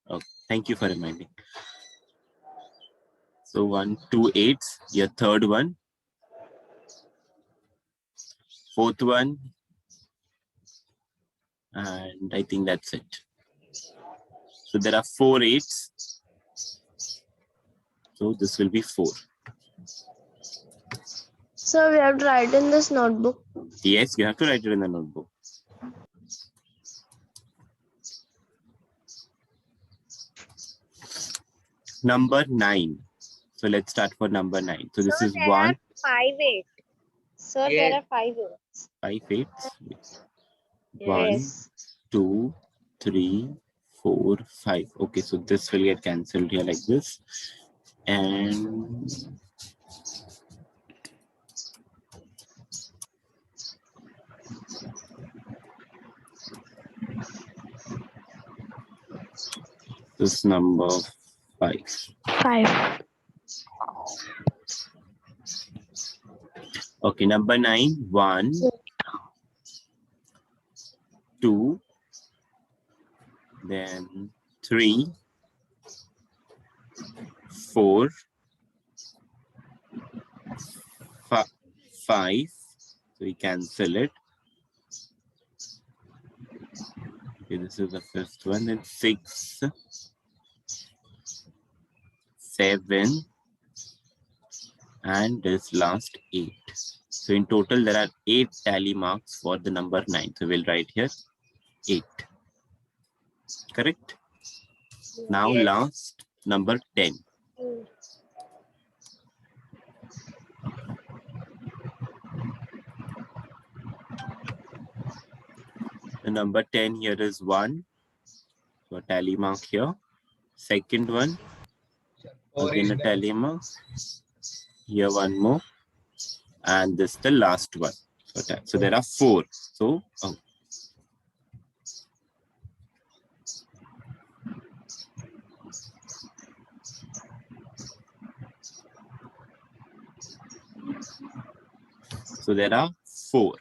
Oh, thank you for reminding. So 1, 2, 8s, your third one. Fourth one. And I think that's it. So there are 4 8s. So this will be 4. So we have to write in this notebook. Yes, you have to write it in the notebook. Number 9. So let's start for number 9. So this is 1. 5 8. Sir, Yes. there are 5 8s. 5 8s. Yes. 1, 2, 3, 4, 5. Okay, so this will get cancelled here like this. And this number 5. 5. Okay, number 9. 1, 2, then 3, 4, 5. So we cancel it. Okay, this is the first one. Then 6, 7, and this last 8. So in total, there are 8 tally marks for the number 9. So we'll write here 8. Correct? Now Yes. last, number 10. The number 10 here is 1. So a tally mark here. Second one, again a tally mark. Here one more. And this is the last one. So there are 4. So so there are 4.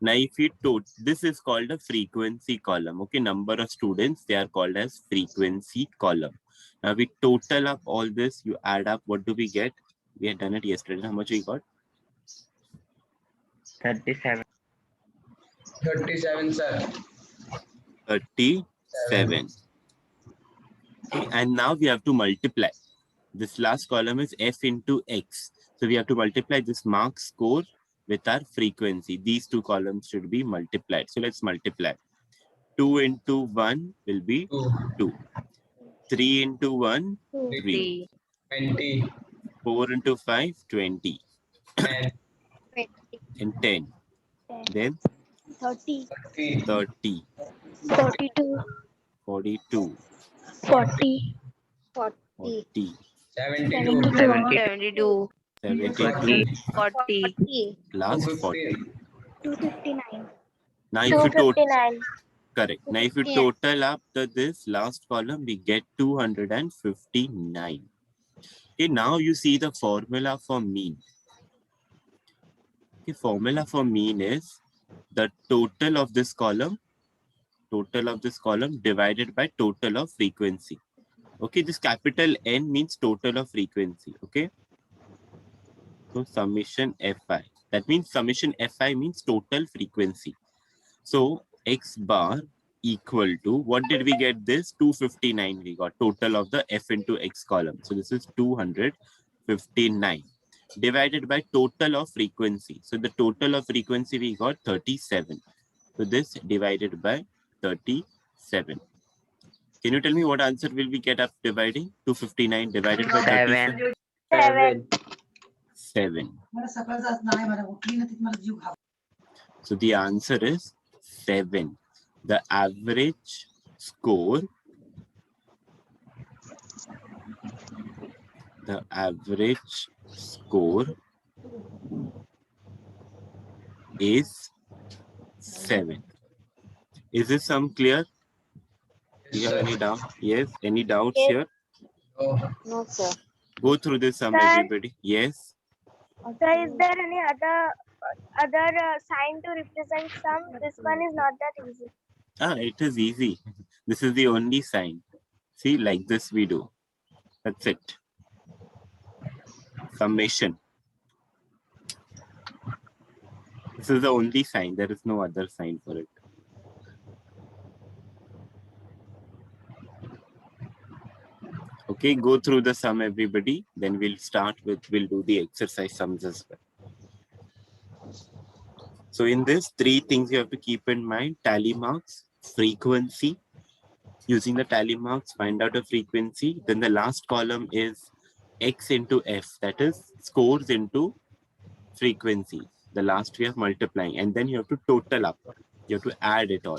Now, if you this is called a frequency column. Okay, number of students, they are called as frequency column. Now, we total up all this, you add up, what do we get? We had done it yesterday. How much we got? 37. 37, sir. 37. Okay, and now we have to multiply. This last column is f into x. So we have to multiply this mark score with our frequency. These two columns should be multiplied. So let's multiply. 2 into 1 will be 2. 3 into 1, 3. 20. 4 into 5, 20. 10. And 10. Then 30. 30. 42. 42. 40. 40. 72. 72. 72. 40. Last 40. 259. Now if you total, 259. correct. Now if you total up this last column, we get 259. Okay, now you see the formula for mean. Okay, formula for mean is the total of this column divided by total of frequency. Okay, this capital N means total of frequency. Okay, so summation Fi. That means summation Fi means total frequency. So X bar equal to, what did we get this? 259 we got, total of the F into X column. So this is 259 divided by total of frequency. So the total of frequency we got 37. So this divided by 37. Can you tell me what answer will we get after dividing? 259 divided by 37? 7. 7. So the answer is 7. The average score is 7. Is this some clear? Do you have any doubt? Yes, any doubts here? No, sir. Go through this sum, Sir. everybody. Yes. Sir, is there any other sign to represent sum? This one is not that easy. It is easy. This is the only sign. See, like this we do. That's it. Summation. This is the only sign. There is no other sign for it. Okay, go through the sum, everybody. Then we'll do the exercise sums as well. So in this, three things you have to keep in mind: tally marks, frequency. Using the tally marks, find out a frequency. Then the last column is X into F, that is scores into frequency. The last we have multiplying, and then you have to total up. You have to add it all.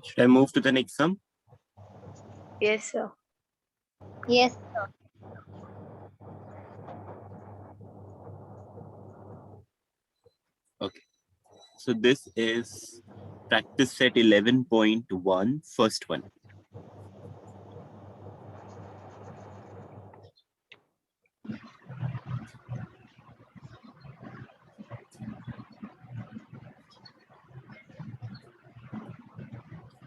Should I move to the next sum? Yes, sir. Yes. So this is practice set 11.1, first one.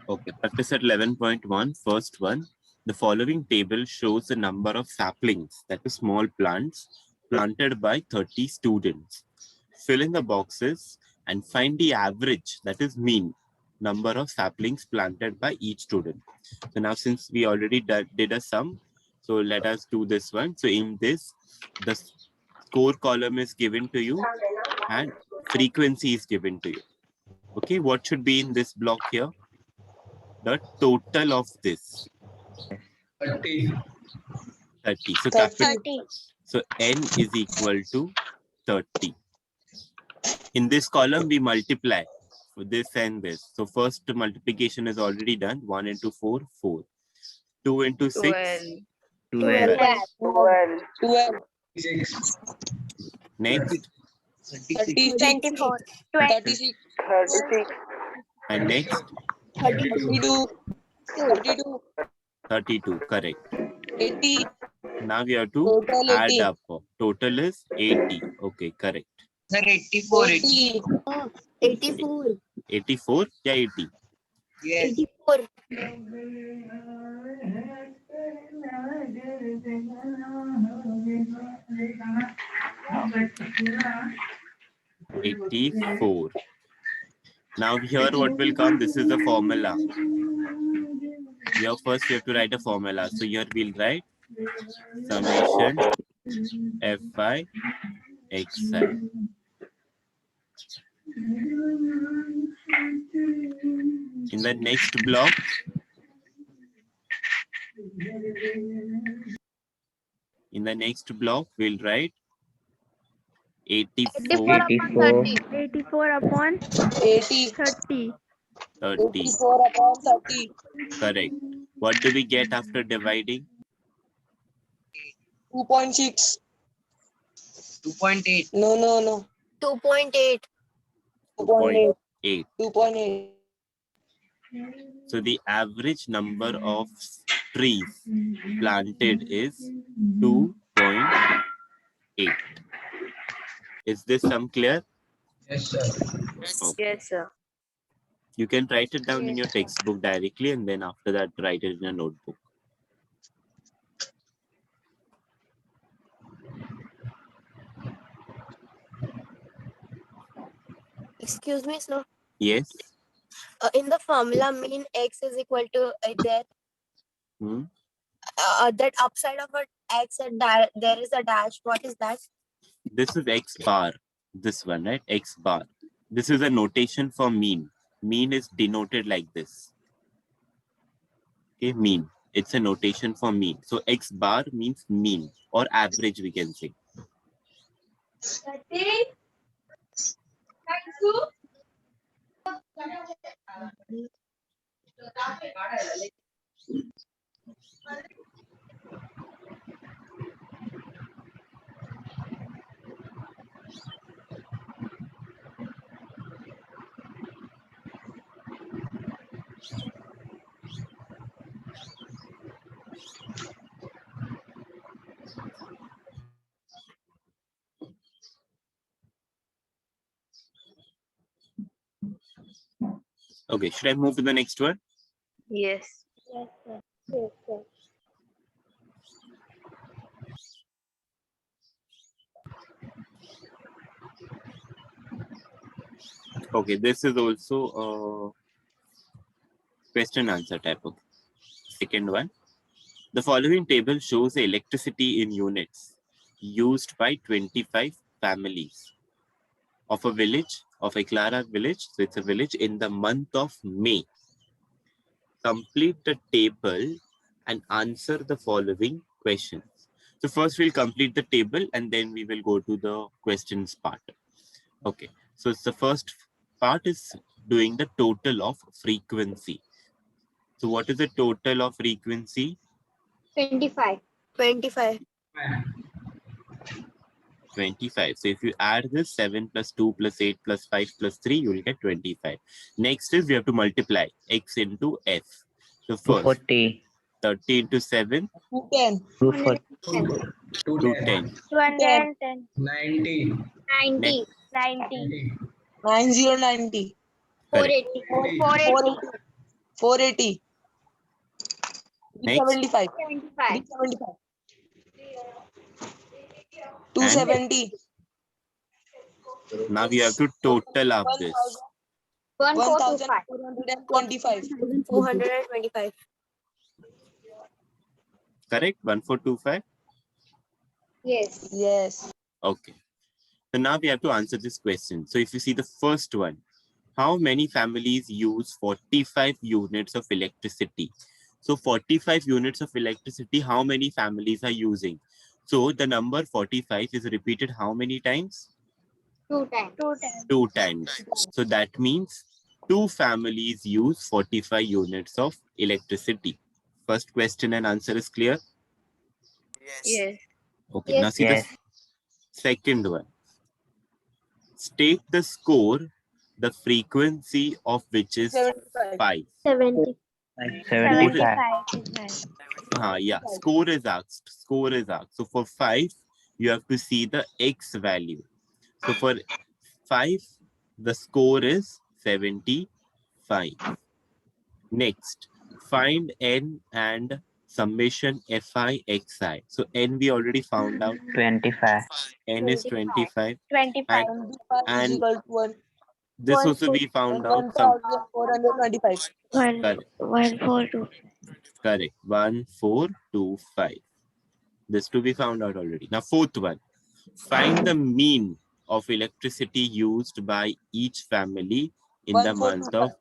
Okay, practice set 11.1, first one. The following table shows the number of saplings, that is small plants, planted by 30 students. Fill in the boxes and find the average, that is mean, number of saplings planted by each student. So now since we already did a sum, so let us do this one. So in this, the score column is given to you and frequency is given to you. Okay, what should be in this block here? The total of this. 30. 30. So 30. So n is equal to 30. In this column, we multiply for this and this. So first multiplication is already done. 1 into 4, 4. 2 into 6, 12. 12. 6. next, 24. 36, and next, 32, 32. Correct. 80, Now we have to total add 80. up. Total is 80. Okay, correct. Sir, 84, 80. 84. 84? Yeah, 80. Yes. 84. 84. Now here what will come? This is the formula. Here first we have to write a formula. So here we'll write summation Fi Xi. In the next block, we'll write 84, 84 upon 80, 30. 30. 84 upon 30, Correct. What do we get after dividing? 2.6. 2.8. No. 2.8. 2.8. 2.8. 2.8. So the average number of trees planted is 2.8. Is this sum clear? Yes, sir. Okay. Yes, sir. You can write it down in your textbook directly, and then after that write it in a notebook. Excuse me, sir. Yes. In the formula, mean x is equal to there. Hmm? That upside of a X and there is a dash. What is that? This is X bar. This one, right? X bar. This is a notation for mean. Mean is denoted like this. Okay, mean. It's a notation for mean. So X bar means mean or average, we can say. Okay, should I move to the next one? Yes. Yes, sir. Yes, sir. Okay, this is also a question answer type. Okay. Second one. The following table shows the electricity in units used by 25 families of a village, of Eklara village. So it's a village in the month of May. Complete the table and answer the following questions. So first we'll complete the table and then we will go to the questions part. Okay, so the first part is doing the total of frequency. So what is the total of frequency? 25. 25. 25. So if you add this 7 plus 2 plus 8 plus 5 plus 3, you will get 25. Next is we have to multiply x into f. So first 240, 30 into 7, 210. 240, 210. 210. 90. 90. 90. 9090. 480. 480. 480. Next. 375. 75. 375. 270. Now we have to total up this. 1425. 1425. 425. Correct? 1425? Yes. Yes. Okay. So now we have to answer this question. So if you see the first one, how many families use 45 units of electricity? So 45 units of electricity, how many families are using? So the number 45 is repeated how many times? 2 times. 2 times. 2 times. So that means 2 families use 45 units of electricity. First question and answer is clear? Yes. Okay, Yes. now see yes, the second one. State the score, the frequency of which is 75. 5. 70. 75, Yeah, score is asked. Score is asked. So for 5, you have to see the x value. So for 5, the score is 75. Next, find n and summation fi xi. So n we already found out. 25, N is 25. 25. And is equal to 1. this also we found out some. 1425. Correct. 142. Correct. 1425. This to be found out already. Now, fourth one. Find the mean of electricity used by each family in the month of.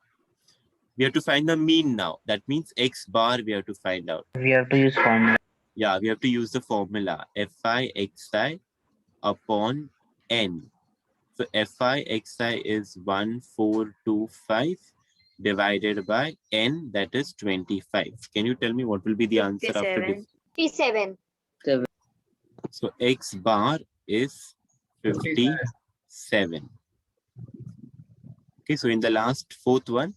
We have to find the mean now. That means x bar we have to find out. we have to use formula. Yeah, we have to use the formula fi xi upon n. So fi xi is 1425 divided by n, that is 25. Can you tell me what will be the answer after this? 57. So x bar is 57. Okay, so in the last fourth one,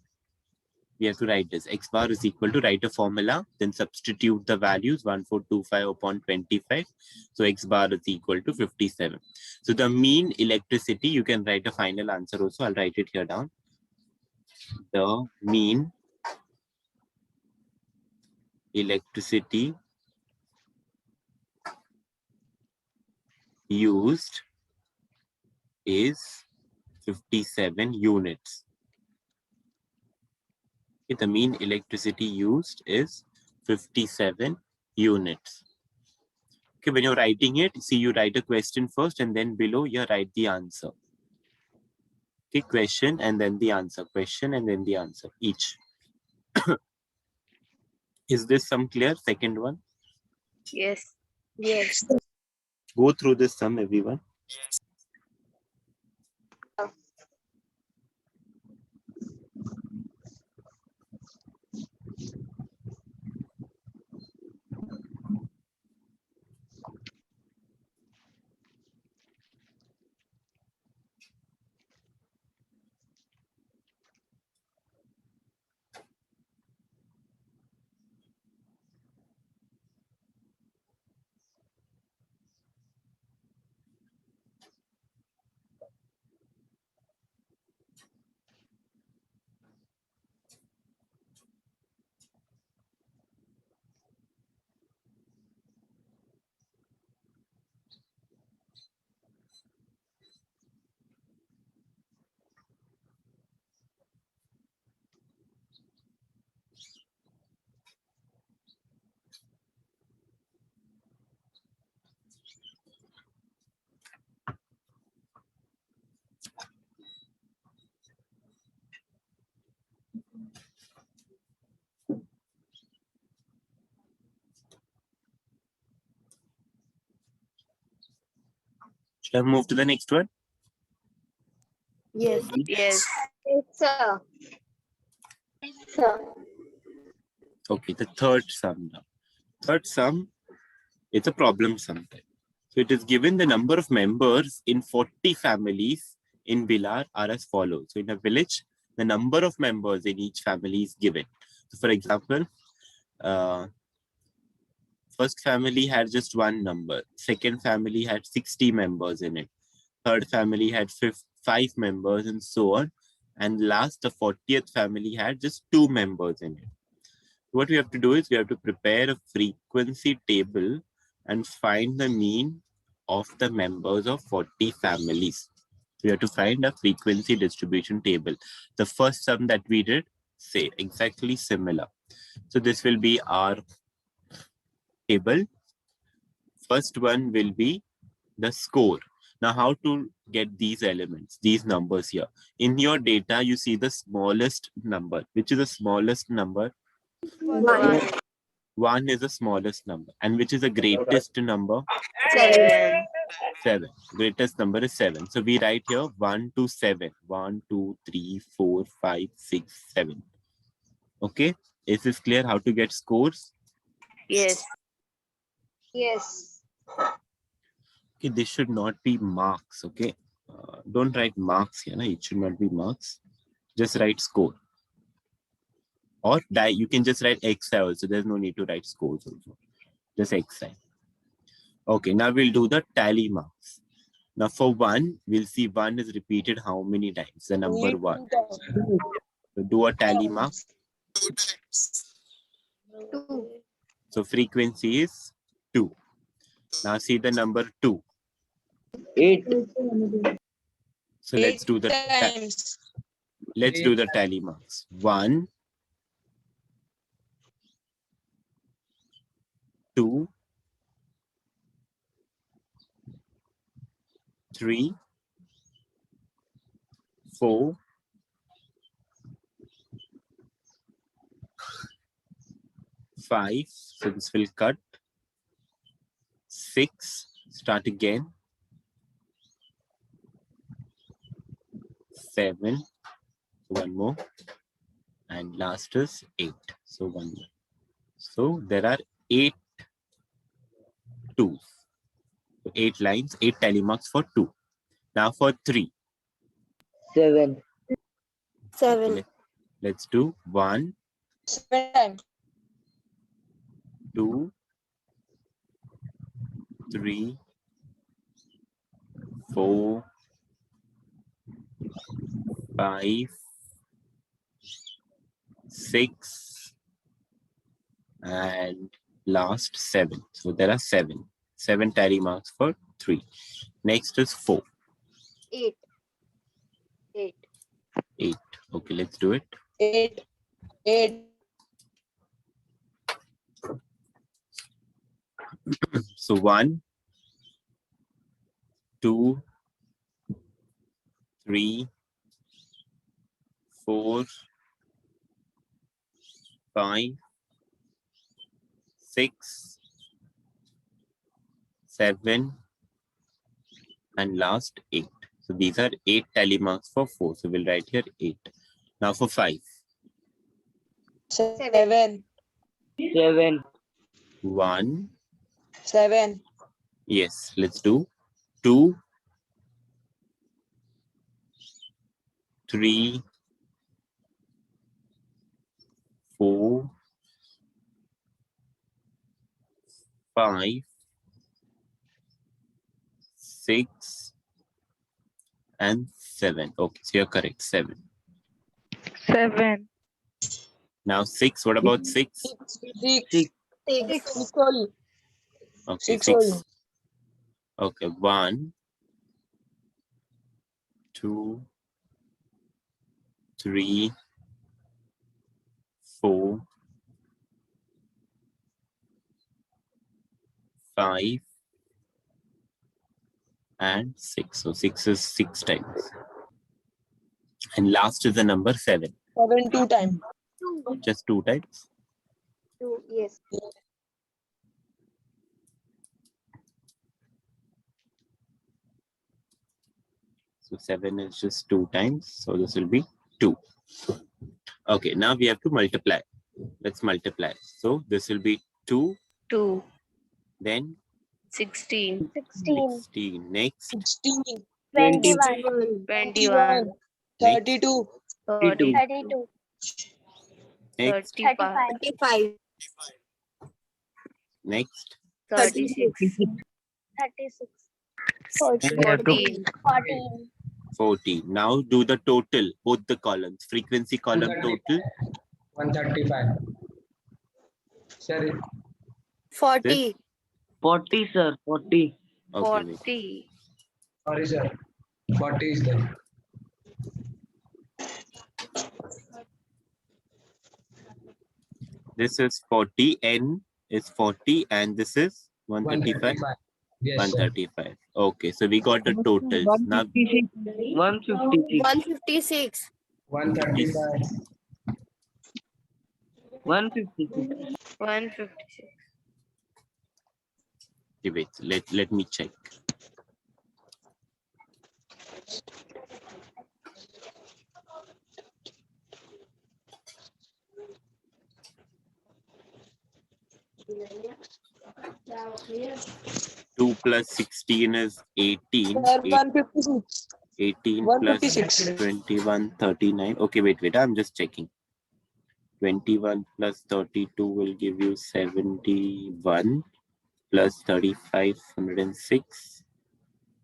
we have to write this. X bar is equal to, write a formula, then substitute the values 1425 upon 25. So x bar is equal to 57. So the mean electricity, you can write a final answer also. I'll write it here down. The mean electricity used is 57 units. Okay, the mean electricity used is 57 units. Okay, when you're writing it, see, you write a question first and then below you write the answer. Okay, question and then the answer, question and then the answer, each. Is this sum clear? Second one. Yes. Yes. Go through this sum, everyone. Shall I move to the next one? Yes. Yes. Yes, sir. Sir. Okay, the third sum now. Third sum, it's a problem sum type. So it is given the number of members in 40 families in Bilar are as follows. So in a village, the number of members in each family is given. So for example, first family had just one number. Second family had 60 members in it. Third family had 5 members and so on. And last, the 40th family had just 2 members in it. What we have to do is we have to prepare a frequency table and find the mean of the members of 40 families. We have to find a frequency distribution table. The first sum that we did, say exactly similar. So this will be our table. First one will be the score. Now, how to get these elements, these numbers here? In your data, you see the smallest number. Which is the smallest number? 1. 1 is the smallest number. And which is the greatest number? 7. 7. Greatest number is 7. So we write here 1 to 7. 1, 2, 3, 4, 5, 6, 7. Okay. Is this clear how to get scores? Yes. Yes. Okay, this should not be marks. Okay. Don't write marks here. It should not be marks. Just write score. Or you can just write XI also. There's no need to write scores also. Just XI. Okay, now we'll do the tally marks. Now for 1, we'll see 1 is repeated how many times? The number 1. So do a tally mark. 2. So frequency is 2. Now see the number 2. 8. So let's do the times. tally marks. 1, 2, 3, 4, 5. So this will cut. 6. Start again. 7. One more. And last is 8. So 1 more. So there are 8 2s. So 8 lines, 8 tally marks for 2. Now for 3. 7. 7. Let's do 1, 7 times. 2, 3, 4, 5, 6, and last 7. So there are 7. 7 tally marks for 3. Next is 4. 8. 8. 8. Okay, let's do it. 8. 8. So 1, 2, 3, 4, 5, 6, 7, and last 8. So these are 8 tally marks for 4. So we'll write here 8. Now for 5. 7. 7. 1. 7. Yes, let's do 2, 3, 4, 5, 6, and 7. Okay, so you're correct. 7. 7. Now 6. What about 6? 6. 6 only. Okay, 6 6. only. Okay, 1, 2, 3, 4, 5, and 6. So 6 is 6 times. And last is the number 7. 7 2 times. Just 2 times. Yes. So 7 is just 2 times. So this will be 2. Okay, now we have to multiply. Let's multiply. So this will be 2, 2. then 16. 16. Next, 16. 21. 21. 32. 30. 32. next, 35. 35. next, 36. 36. 14. 14. 14. Now do the total, both the columns. Frequency column total. 135. Sorry. 40. 40, sir. 40. Okay, wait. 40. Sorry, sir. 40 is there. This is 40. N is 40, and this is 135. 135. Yes, sir. 135. Okay, so we got the totals. Now 156. 156. 135. 156. 156. wait, let me check. Two plus 16 is 18. Sir, 156. 18 plus 156. 21, 39. Okay, wait. I'm just checking. 21 plus 32 will give you 71 plus 35, 106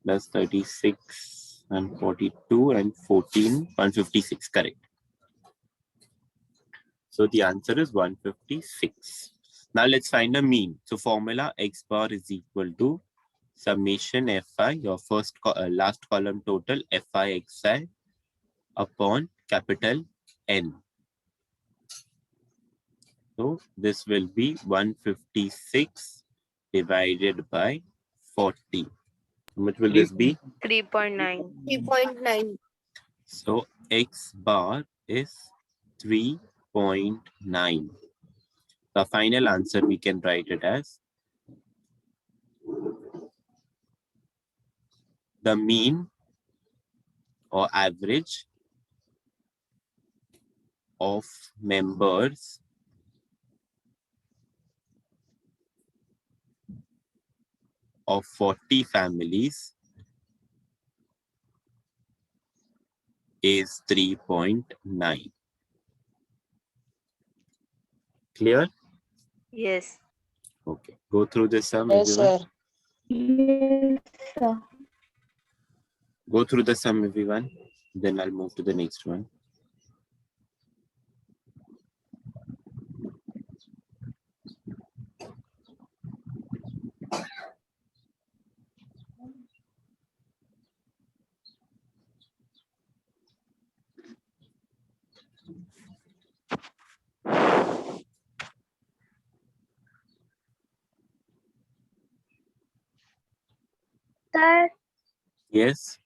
plus 36 and 42 and 14, 156. Correct. So the answer is 156. Now let's find a mean. So formula x bar is equal to summation fi, your last column total fi xi upon capital N. So this will be 156 divided by 40. How much will this be? 3.9. 3.9. So x bar is 3.9. The final answer we can write it as the mean or average of members of 40 families is 3.9. Clear? Yes. Okay. Go through the sum, Yes, everyone. sir. Yes, sir. Go through the sum, everyone. Then I'll move to the next one. Sir, Yes.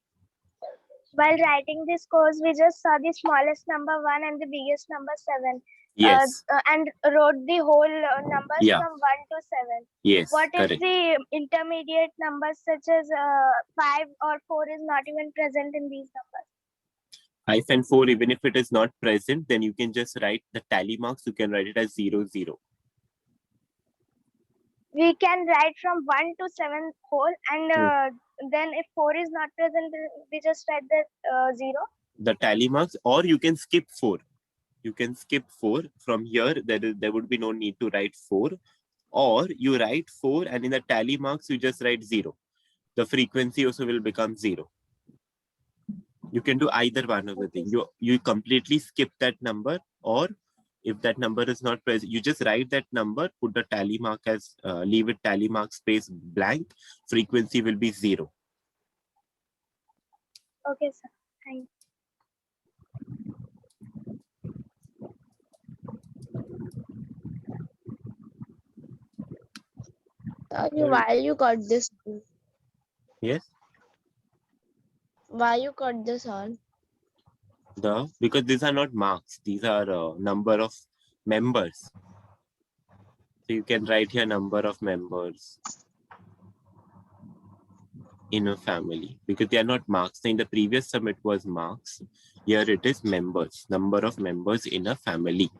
while writing this course, we just saw the smallest number 1 and the biggest number 7. Yes. And wrote the whole numbers Yeah. from 1 to 7. Yes. What if Correct. the intermediate numbers such as 5 or 4 is not even present in these numbers? 5 and 4, even if it is not present, then you can just write the tally marks. You can write it as 0, 0. We can write from 1 to 7 whole, and then if 4 is not present, we just write that 0. The tally marks, or you can skip 4. You can skip 4. From here, there would be no need to write 4. Or you write 4 and in the tally marks, you just write 0. The frequency also will become 0. You can do either one of the things. You completely skip that number, or if that number is not present, you just write that number, put the tally mark as, leave it tally mark space blank, frequency will be 0. Okay, sir. Thank you. Why you got this? Yes? Why you got this all? Because these are not marks, these are number of members. So you can write here number of members in a family, because they are not marks. So in the previous sum it was marks. Here it is members, number of members in a family.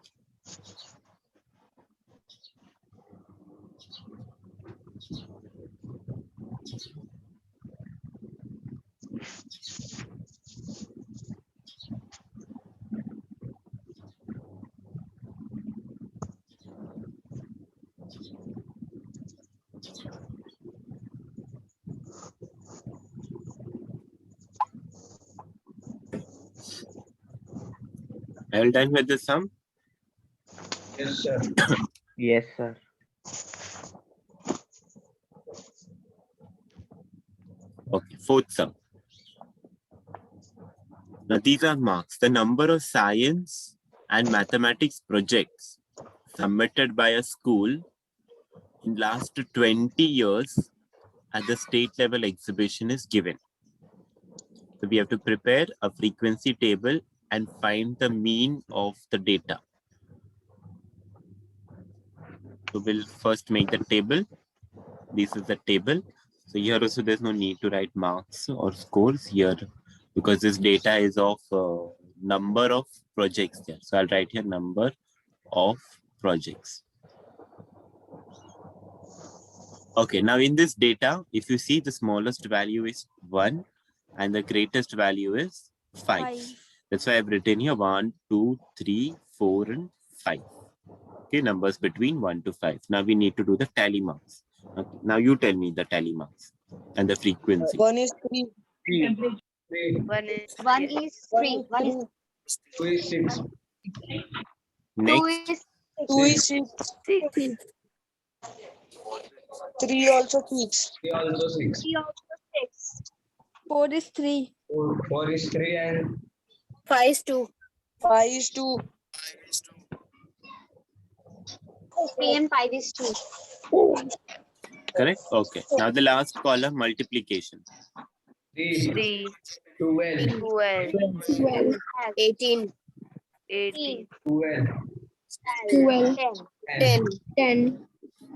Are you done with the sum? Yes, sir. Yes, sir. Okay, fourth sum. Now these are marks. The number of science and mathematics projects submitted by a school in last 20 years at the state level exhibition is given. So we have to prepare a frequency table and find the mean of the data. So we'll first make the table. This is the table. So here also there's no need to write marks or scores here, because this data is of number of projects there. So I'll write here number of projects. Okay, now in this data, if you see, the smallest value is 1 and the greatest value is 5. That's why I've written here 1, 2, 3, 4, and 5. Okay, numbers between 1 to 5. Now we need to do the tally marks. Okay, now you tell me the tally marks and the frequency. 1 is 3. 3. 1 is 1 is 3. 1 is 2 is 6. Next, 2 is 6. 6. 3 also 6. 3 also 6. 3 also 6. 4 is 3. 4 is 3 and 5 is 2. 5 is 2. 3 and 5 is 2. correct? Okay. Now the last column, multiplication. 3, 3, 12, 12, 12. 18. 18, 12, 12. 10. 10.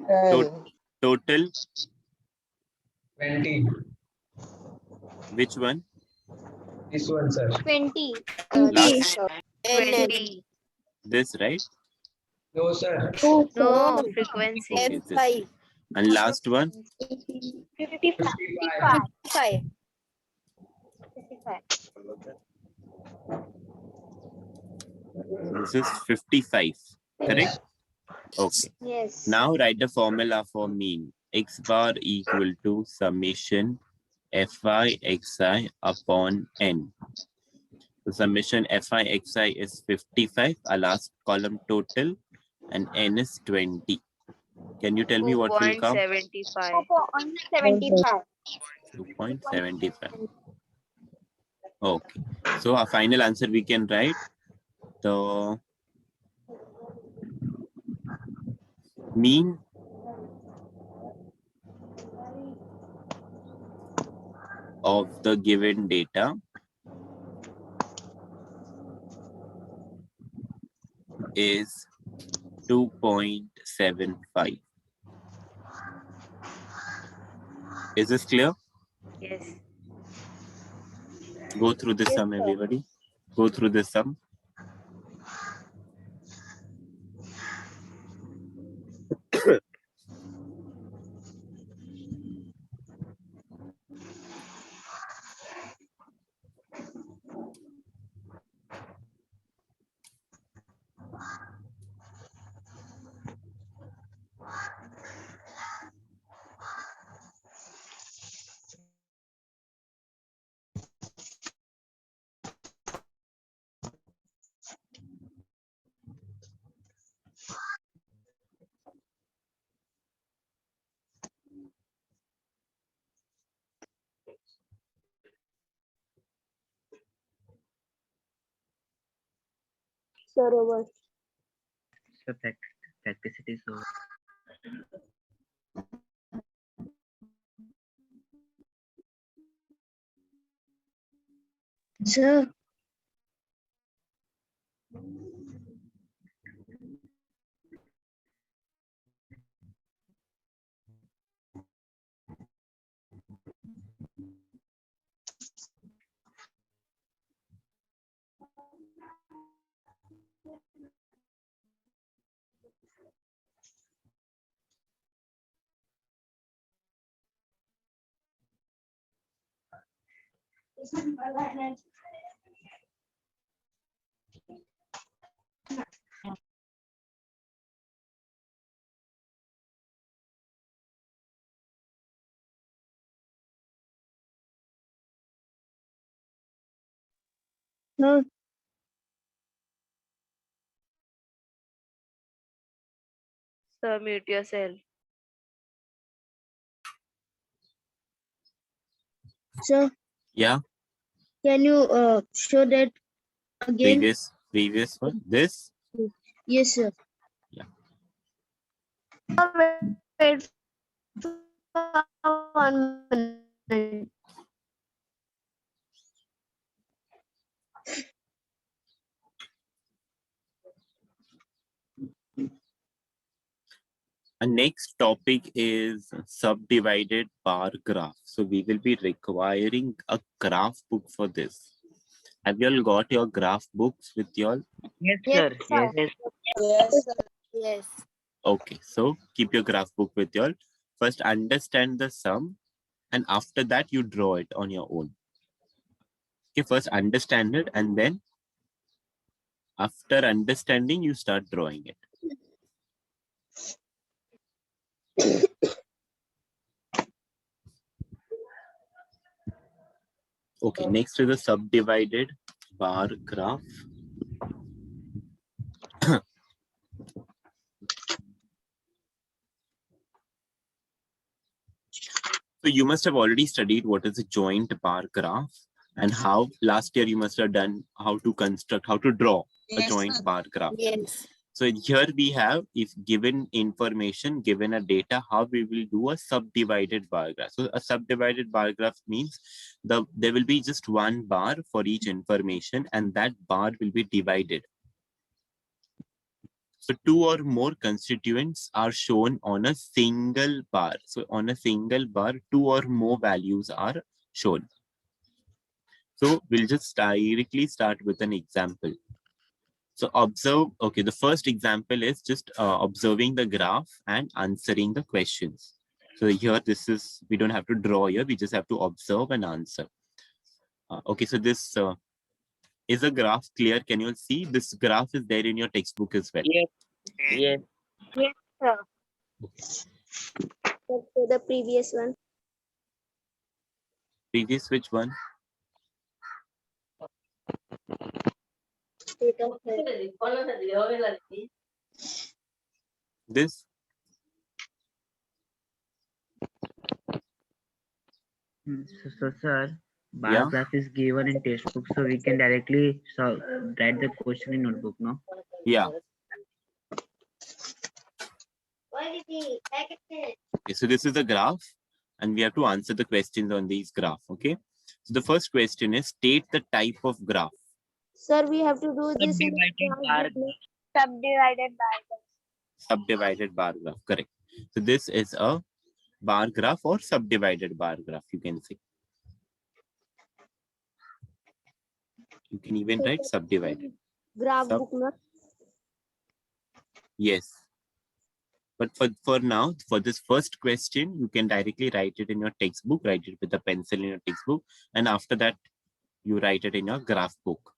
10. Total, 20. which one? This one, sir. 20. Last, 20. this, right? No, sir. No, frequency. Okay, this. F5. And last one, 55. 5. 55. this is 55, correct? Okay. Yes. Now write the formula for mean. X bar equal to summation Fi xi upon n. The summation Fi xi is 55, our last column total, and n is 20. Can you tell me what will come? 2.75. 75. 2.75. Okay. So our final answer we can write the mean of the given data is 2.75. Is this clear? Yes. Go through the sum, everybody. Go through the sum. Sir, over. So practice it is over. Sir. No. Sir, mute yourself. Sir, Yeah, can you show that again? previous one. This. Yes, sir. Yeah. Wait for 1 minute. Our next topic is subdivided bar graph. So we will be requiring a graph book for this. Have you all got your graph books with you all? Yes, Yes, sir. sir. Yes. Yes. Okay, so keep your graph book with you all. First understand the sum and after that you draw it on your own. Okay, first understand it and then after understanding you start drawing it. Okay, next is the subdivided bar graph. So you must have already studied what is a joint bar graph and how last year you must have done how to construct, how to draw a joint bar graph. Yes. So here we have, if given information, given a data, how we will do a subdivided bar graph. So a subdivided bar graph means there will be just one bar for each information and that bar will be divided. So two or more constituents are shown on a single bar. So on a single bar, two or more values are shown. So we'll just directly start with an example. So observe, okay, the first example is just observing the graph and answering the questions. So here, we don't have to draw here, we just have to observe and answer. Okay, so this is a graph clear? Can you all see? This graph is there in your textbook as well. Yes. Yes. Yes, sir. The previous one. Previous, which one? This? So, sir, bar Yeah. graph is given in textbook, so we can directly write the question in notebook, no? Yeah. Okay, so this is a graph and we have to answer the questions on these graph, okay? So the first question is state the type of graph. Sir, we have to do this in Subdivided bar. Subdivided by the Subdivided bar graph, correct. So this is a bar graph or subdivided bar graph, you can say. You can even write subdivided. graph Sub- book. Na? Yes. But for now, for this first question, you can directly write it in your textbook, write it with a pencil in your textbook, and after that, you write it in your graph book.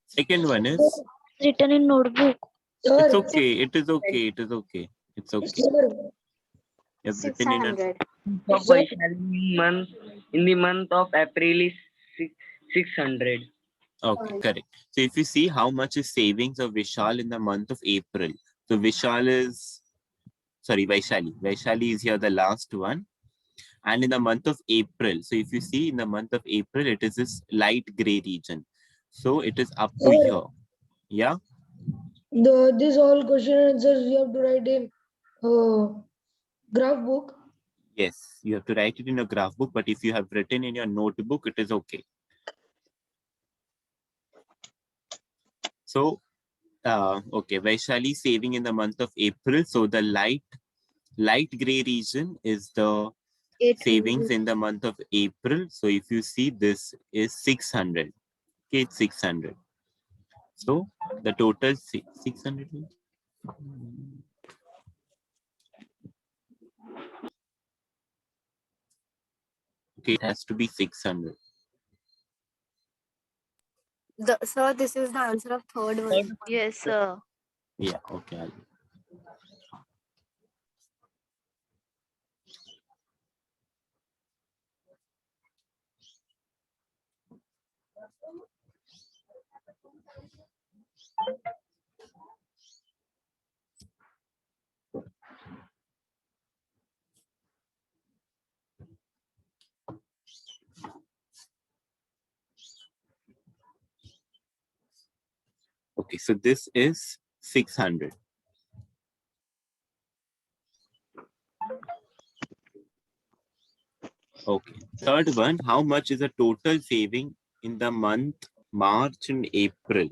Second one is, Written in notebook. it's okay, it is okay, it is okay, it's okay. You have written in a 600. Of Vaishali in the month of April is 600. Okay, correct. So if you see how much is savings of Vishal in the month of April. So Vishal is, sorry, Vaishali. Vaishali is here the last one. And in the month of April, so if you see in the month of April, it is this light gray region. So it is up to here. Yeah. This all question answers you have to write in graph book. Yes, you have to write it in a graph book, but if you have written in your notebook, it is okay. So, okay, Vaishali saving in the month of April. So the light gray region is the savings in the month of April. So if you see, this is 600. Okay, it's 600. So the total 600. Okay, it has to be 600. Sir, this is the answer of third one. Yes, sir. Yeah, okay. Okay, so this is 600. Okay, third one, how much is the total saving in the month March and April?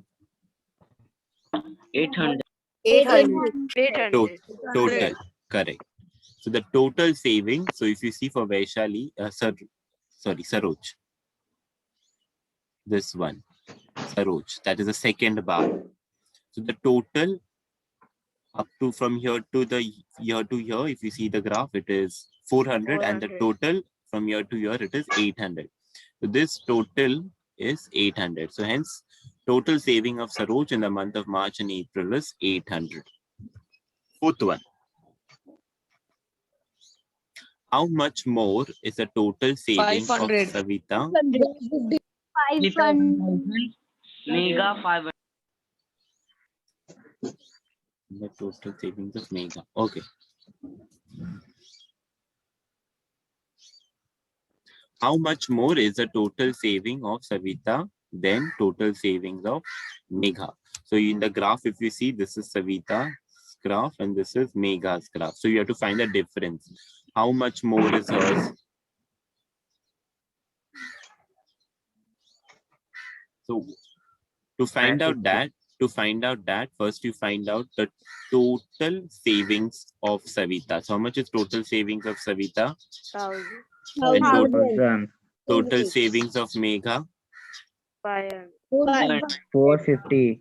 800. 800. 800. Total, correct. So the total saving, so if you see for Vaishali, Saroj, this one, Saroj, that is the second bar. So the total up to from here to the here to here, if you see the graph, it is 400, and the 400. total from here to here, it is 800. So this total is 800. So hence, total saving of Saroj in the month of March and April is 800. Fourth one. How much more is the total saving 500. of Savita? 5,000. Mega 500. The total savings of Mega. Okay. How much more is the total saving of Savita than total savings of Megha? So in the graph, if you see, this is Savita's graph and this is Megha's graph. So you have to find the difference. How much more is hers? So to find out that, first you find out the total savings of Savita. So how much is total savings of Savita? 1000. And 1,000. total savings of Megha? 500. 450.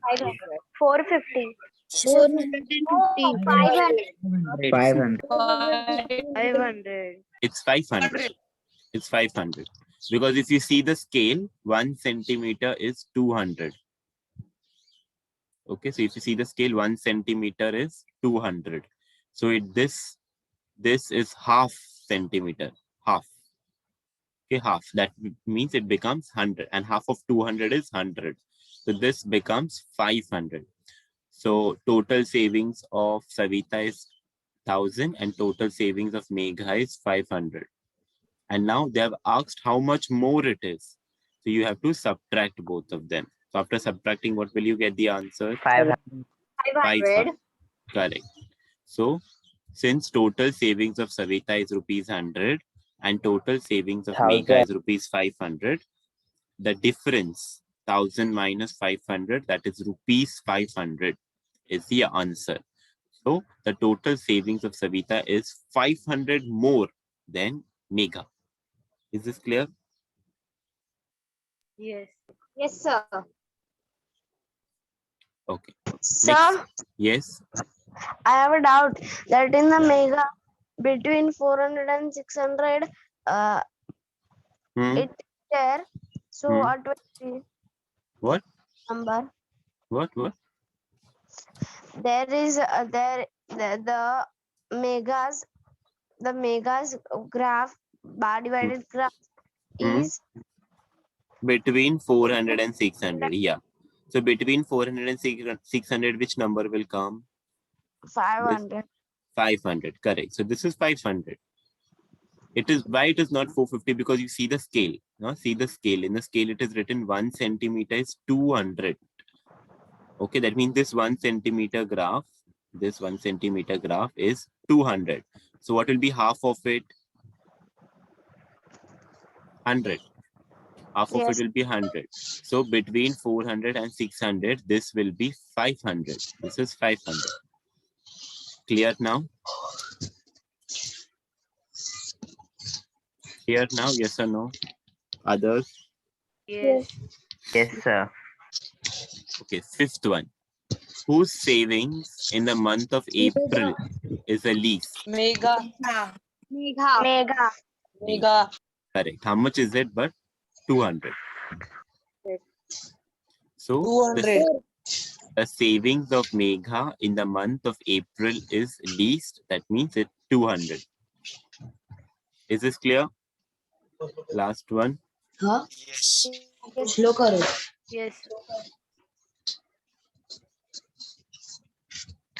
450. 500. 500. It's 500. It's 500. Because if you see the scale, 1 centimeter is 200. Okay, so if you see the scale, 1 centimeter is 200. So this is half centimeter, half. Okay, half. That means it becomes 100, and half of 200 is 100. So this becomes 500. So total savings of Savita is 1000 and total savings of Megha is 500. And now they have asked how much more it is. So you have to subtract both of them. So after subtracting, what will you get the answer? 500. 500. Correct. So since total savings of Savita is rupees 100 and total savings of Megha is rupees 500. The difference, 1000 minus 500, that is rupees 500 is the answer. So the total savings of Savita is 500 more than Megha. Is this clear? Yes. Yes, sir. Okay. Sir, Yes. I have a doubt that in the Mega between 400 and 600, Hmm. it is there. So Hmm. what will be What? number? What? There is the megas, the megas graph, bar divided graph Hmm. is Between 400 and 600. Yeah. So between 400 and 600, which number will come? 500. 500. Correct. So this is 500. It is why it is not 450, because you see the scale. No? See the scale. In the scale, it is written 1 centimeter is 200. Okay, that means this 1 centimeter graph, is 200. So what will be half of it? 100. Half of it Yes. will be 100. So between 400 and 600, this will be 500. This is 500. Clear now? Clear now? Yes or no? Others? Yes. Yes, sir. Okay, fifth one. Whose savings in the month of April is the least? Mega. Mega. Mega. Correct. How much is it? But 200. So 200. the savings of Megha in the month of April is least. That means it's 200. Is this clear? Last one. हाँ Yes. Slow करो Yes.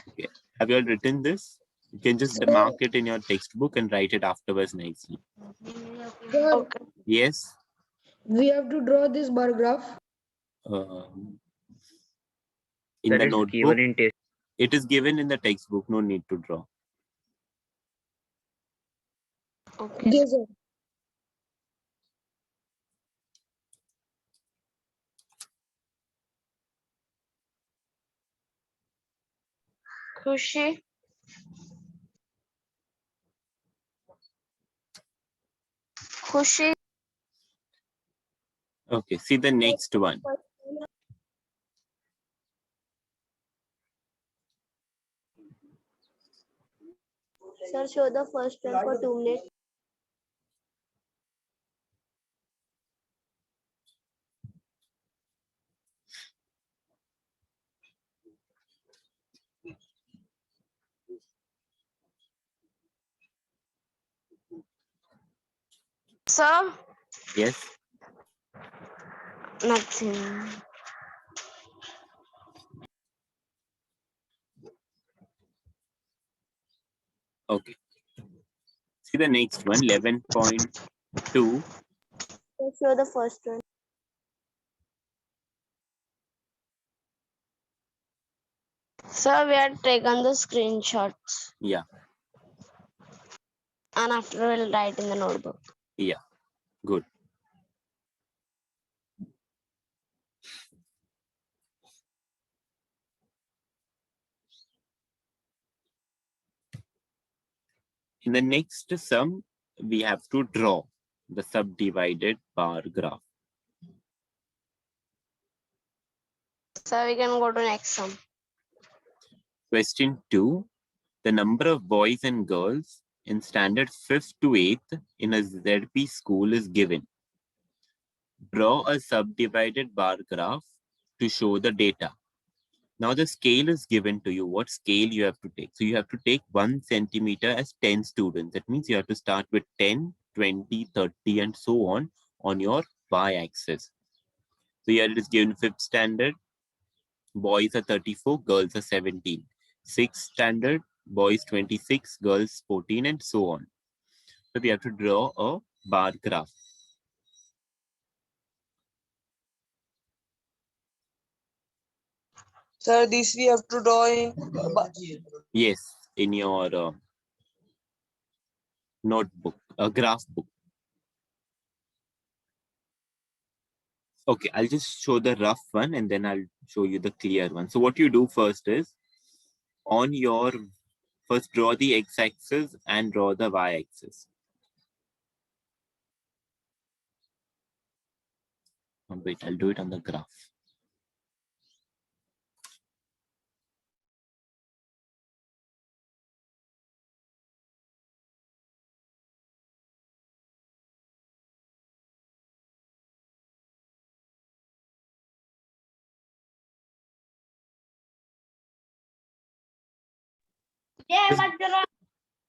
Okay. Have you all written this? You can just mark it in your textbook and write it afterwards nicely. Sir, Yes. we have to draw this bar graph. In That the is notebook, given in test. it is given in the textbook. No need to draw. Okay. Yes, sir. Khushi. Khushi. Okay. See the next one. Sir, show the first one for 2 minutes. Sir, Yes. nothing. Okay. See the next one. 11.2. Sir, show the first one. Sir, we had taken the screenshots Yeah. and after we'll write in the notebook. Yeah. Good. In the next sum, we have to draw the subdivided bar graph. So we can go to next sum. Question 2. The number of boys and girls in standard 5th to 8th in a ZP school is given. Draw a subdivided bar graph to show the data. Now the scale is given to you. What scale you have to take? So you have to take 1 centimeter as 10 students. That means you have to start with 10, 20, 30 and so on your y-axis. So here it is given 5th standard. Boys are 34, girls are 17. 6th standard, boys 26, girls 14 and so on. So we have to draw a bar graph. Sir, this we have to draw in. Yes, in your notebook, a graph book. Okay, I'll just show the rough one and then I'll show you the clear one. So what you do first is, on your, first draw the x-axis and draw the y-axis. Wait, I'll do it on the graph.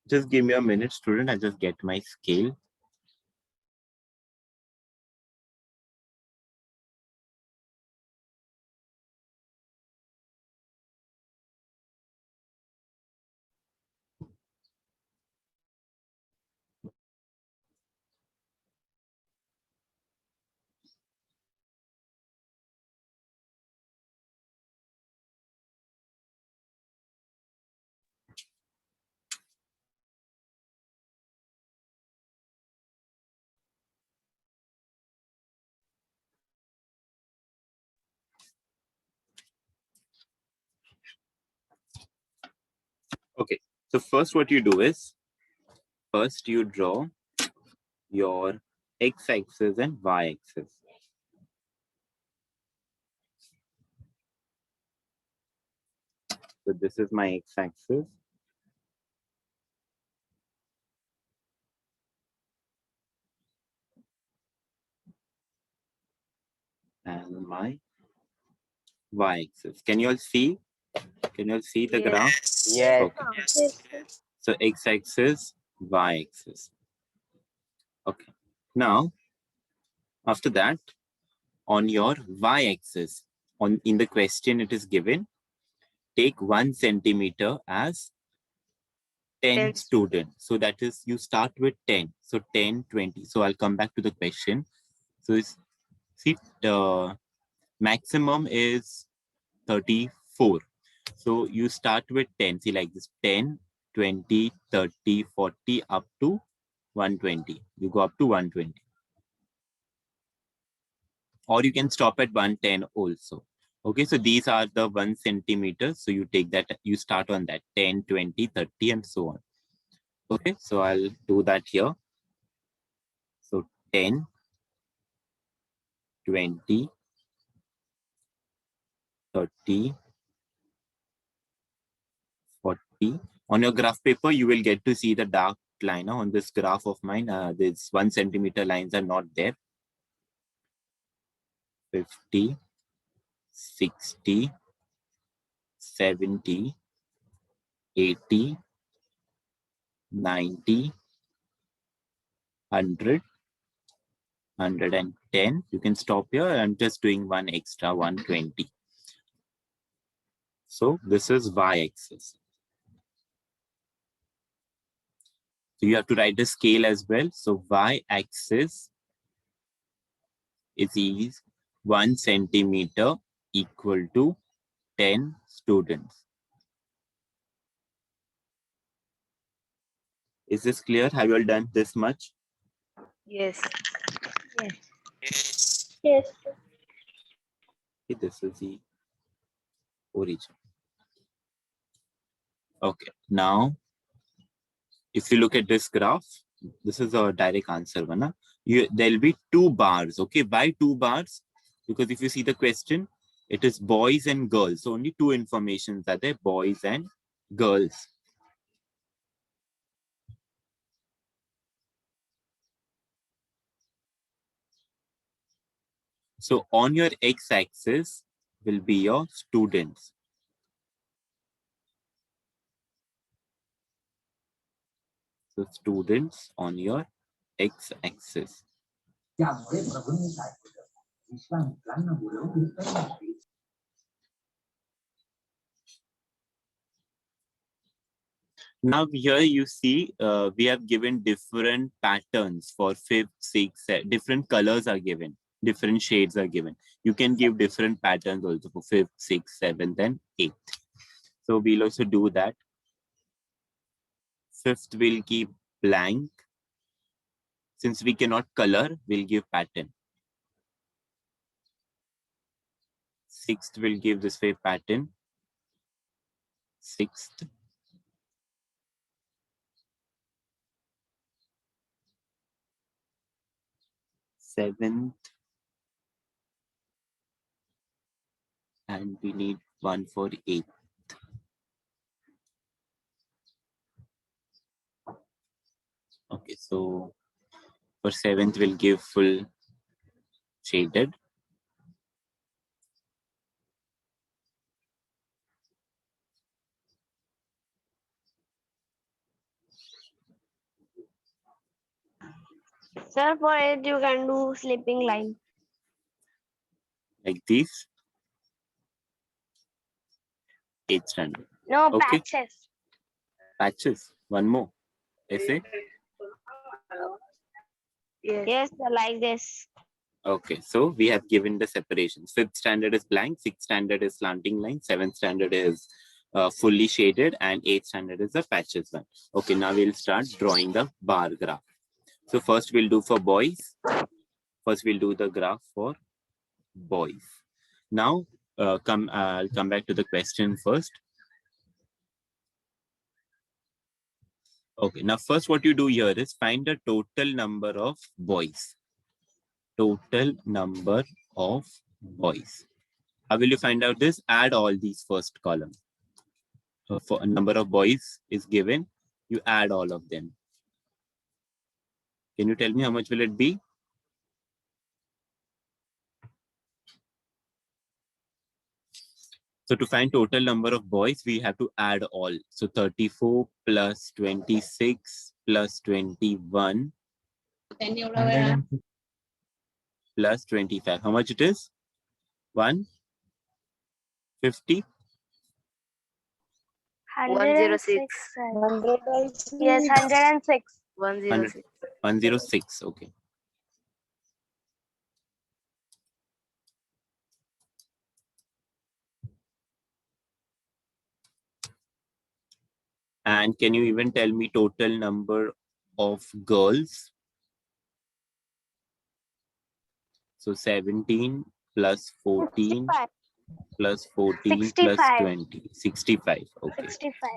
Just give me a minute, student. I just get my scale. Okay, so first what you do is, first you draw your x-axis and y-axis. So this is my x-axis. And my y-axis. Can you all see? Can you all see the Yes. graph? Yes. Okay. Yes, sir. So x-axis, y-axis. Okay. Now, after that, on your y-axis, in the question it is given, take 1 centimeter as 10 10. students. So that is, you start with 10. So 10, 20. So I'll come back to the question. So it's, see, the maximum is 34. So you start with 10. See, like this, 10, 20, 30, 40, up to 120. You go up to 120. Or you can stop at 110 also. Okay, so these are the 1 centimeter. So you take that, you start on that 10, 20, 30, and so on. Okay, so I'll do that here. So 10, 20, 30, 40. On your graph paper, you will get to see the dark line. On this graph of mine, this 1 centimeter lines are not there. 50, 60, 70, 80, 90, 100, 110. You can stop here. I'm just doing one extra, 120. So this is y-axis. So you have to write the scale as well. So y-axis is 1 centimeter equal to 10 students. Is this clear? Have you all done this much? Yes. Yes, sir. Okay, this is the origin. Okay, now if you look at this graph, this is a direct answer one. There'll be 2 bars. Okay, why 2 bars? Because if you see the question, it is boys and girls. So only 2 informations are there, boys and girls. So on your x-axis will be your students. So students on your x-axis. Now here you see we have given different patterns for 5th, 6th, different colors are given, different shades are given. You can give different patterns also for 5th, 6th, 7th, and 8th. So we'll also do that. 5th we'll keep blank. Since we cannot color, we'll give pattern. Sixth will give this way pattern. Sixth. Seventh. And we need one for eighth. Okay, so for seventh, we'll give full shaded. Sir, for it you can do sleeping line. Like these. Eighth standard. No, Okay. patches. Patches. One more. Essay. Yes. Yes, sir, like this. Okay, so we have given the separations. Fifth standard is blank, sixth standard is slanting line, seventh standard is fully shaded, and eighth standard is the patches one. Okay, now we'll start drawing the bar graph. So first we'll do for boys. First we'll do the graph for boys. Now I'll come back to the question first. Okay, now first what you do here is find the total number of boys. Total number of boys. How will you find out this? Add all these first column. So for a number of boys is given, you add all of them. Can you tell me how much will it be? So to find total number of boys, we have to add all. So 34 plus 26 plus 21 plus 25. How much it is? 150? 106. sir. Yes, 106. 106. 106. Okay. And can you even tell me total number of girls? So 17 plus 14 65. plus 14 plus 65. 20. 65. Okay. 65.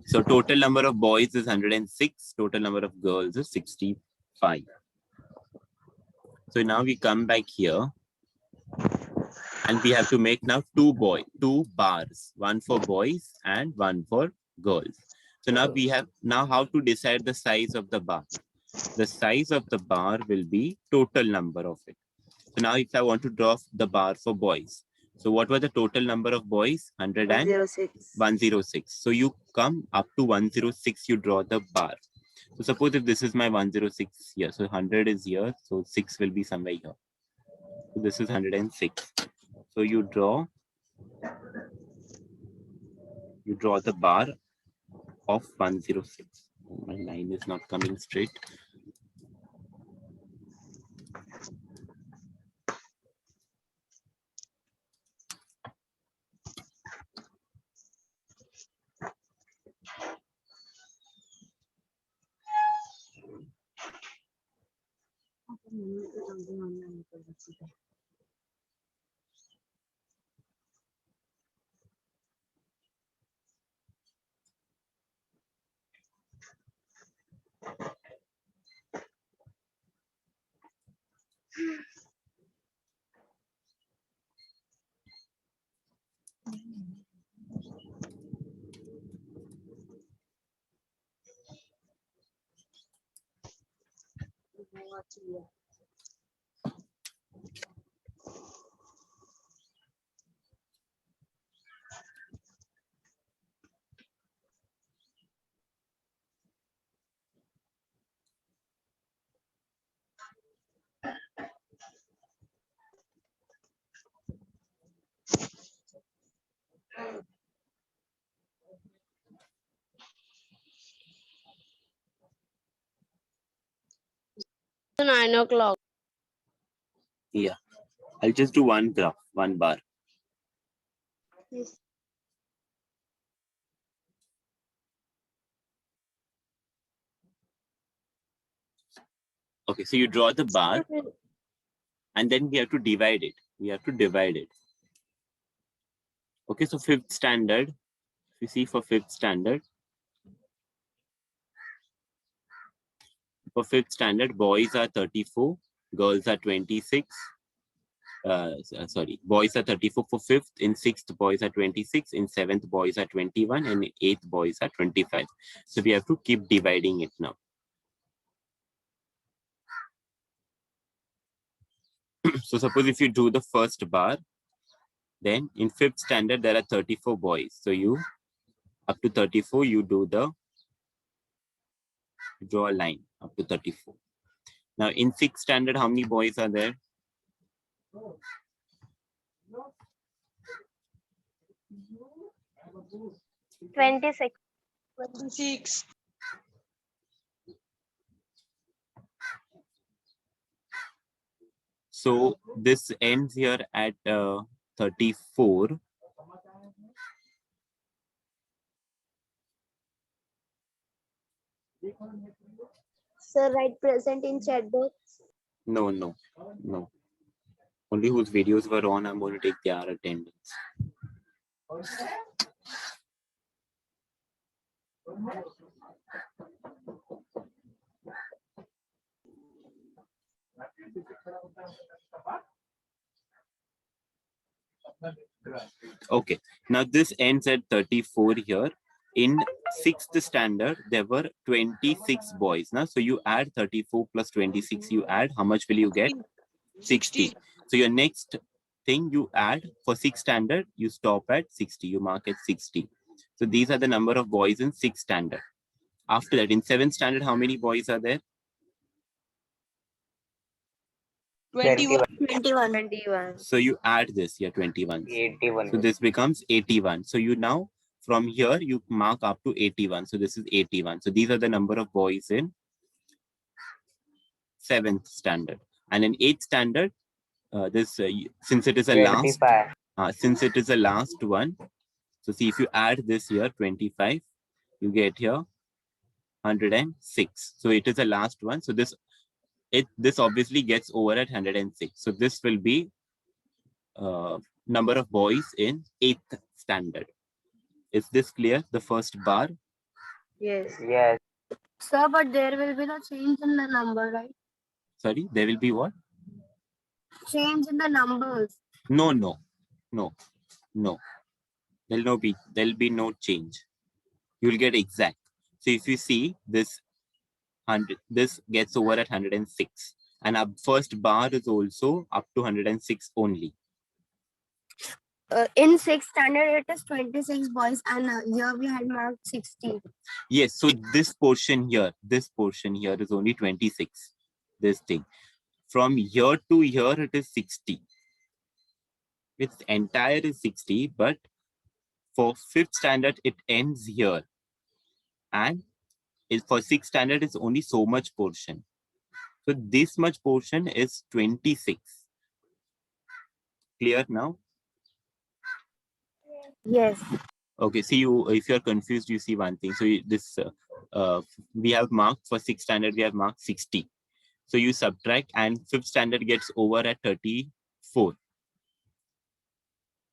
So total number of boys is 106. Total number of girls is 65. So now we come back here. And we have to make now two bars. One for boys and one for girls. So now we have how to decide the size of the bar. The size of the bar will be total number of it. So now if I want to draw the bar for boys. So what was the total number of boys? 106. 106. So you come up to 106, you draw the bar. So suppose if this is my 106 here. So 100 is here. So 6 will be somewhere here. So this is 106. So you draw the bar of 106. My line is not coming straight. Nine o'clock. Yeah. I'll just do one graph, one bar. Yes. Okay, so you draw the bar and then we have to divide it. We have to divide it. Okay, so 5th standard, if you see for 5th standard, boys are 34, girls are 26. Boys are 34 for 5th, in 6th boys are 26, in 7th boys are 21, and in 8th boys are 25. So we have to keep dividing it now. So suppose if you do the first bar, then in 5th standard there are 34 boys. So you up to 34 you draw a line up to 34. Now in 6th standard, how many boys are there? 26. 26. So this ends here at 34. Sir, write present in chat box. No. Only whose videos were on, I'm going to take their attendance. Okay, now this ends at 34 here. In 6th standard, there were 26 boys. Now, so you add 34 plus 26, you add, how much will you get? 60. So your next thing you add for 6th standard, you stop at 60, you mark at 60. So these are the number of boys in 6th standard. After that, in 7th standard, how many boys are there? 21. 21. So you add this here, 21. 81. So this becomes 81. So you now, from here, you mark up to 81. So this is 81. So these are the number of boys in 7th standard. And in 8th standard, since it is a 25. last one, so see if you add this here 25, you get here 106. So it is a last one. So this obviously gets over at 106. So this will be number of boys in 8th standard. Is this clear? The first bar. Yes. Yes. Sir, but there will be no change in the number, right? Sorry, there will be what? Change in the numbers. No. There'll be no change. You'll get exact. So if you see this 100, this gets over at 106, and our first bar is also up to 106 only. In 6th standard, it is 26 boys, and here we had marked 60. Yes. So this portion here is only 26. This thing from here to here it is 60. Its entire is 60, but for 5th standard it ends here, and for 6th standard it's only so much portion. So this much portion is 26. Clear now? Yes. Okay. See, if you're confused, you see one thing. So we have marked for 6th standard, we have marked 60. So you subtract, and 5th standard gets over at 34.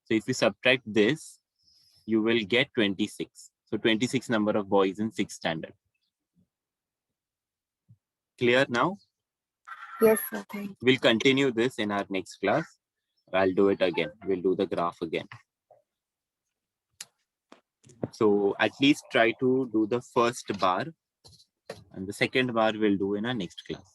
So if you subtract this, you will get 26. So 26 number of boys in 6th standard. Clear now? Yes, sir. Thank you. We'll continue this in our next class. I'll do it again. We'll do the graph again. So at least try to do the first bar, and the second bar we'll do in our next class.